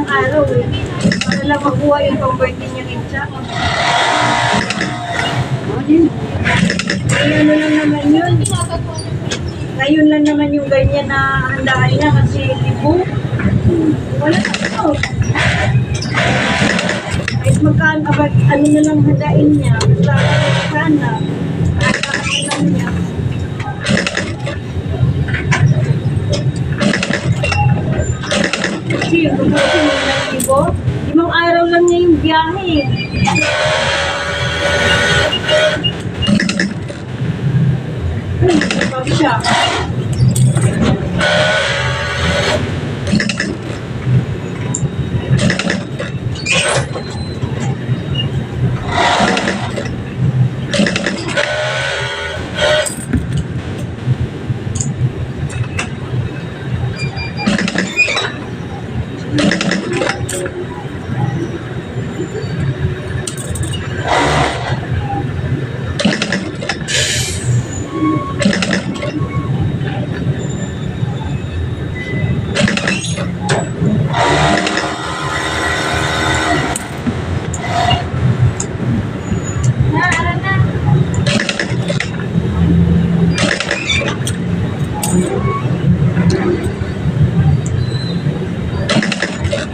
ilang araw eh. Para lang makuha yung pang-birthday niya rinsa. Ay, ano lang naman yun. Ngayon lang naman yung ganyan na handaan niya kasi libo. Wala na ito. Kahit magkaan, ano na lang handain niya. Sana. Ano lang niya. Kasi yung gumutin mo ng libo, 5 araw lang niya yung biyahe. Sabi siya.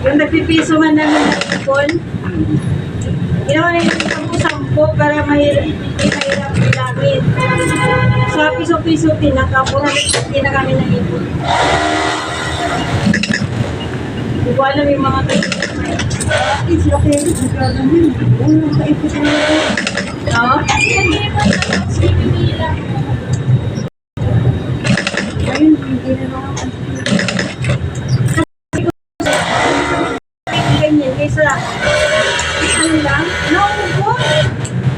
Yung nagpipiso man namin ng ipon, ginawa na yung 10 para mahirap namin. Sa piso-piso, tinakapura na kami ng ipon. Hindi ko alam yung mga Sila kayo, sigurado namin. Ano, kaipot na naman. no? Ayun, hindi na naman. Ganyan, kaysa ano lang, naubo.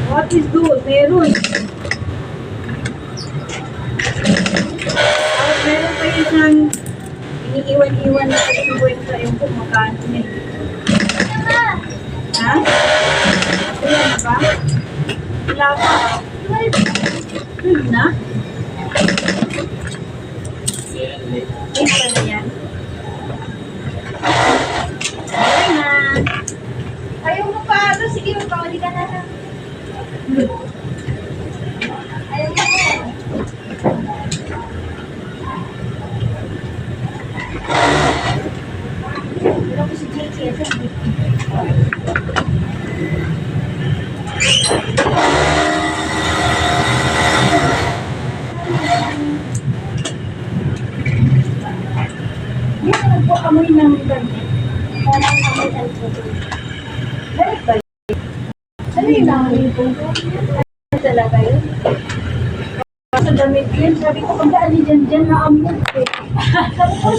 What is good? Meron. At meron pa yung isang iniiwan-iwan na sa yung kumakaano niya. Ha? Wala na ba? Wala pa. Wala na? Wala pa na yan. Wala na. Ayaw mo pa, ano? Sige, magpawali ka na lang. Ayaw mo pa. Pero ko si JK, Hindi na nagpo-amoy ng ganyan. Parang amoy ang tuloy. Balik ba yun? Ano yung amoy ko? Ano talaga yun? Sa damit yun, sabi ko, pagdaan ni dyan na amoy. Sabi ko,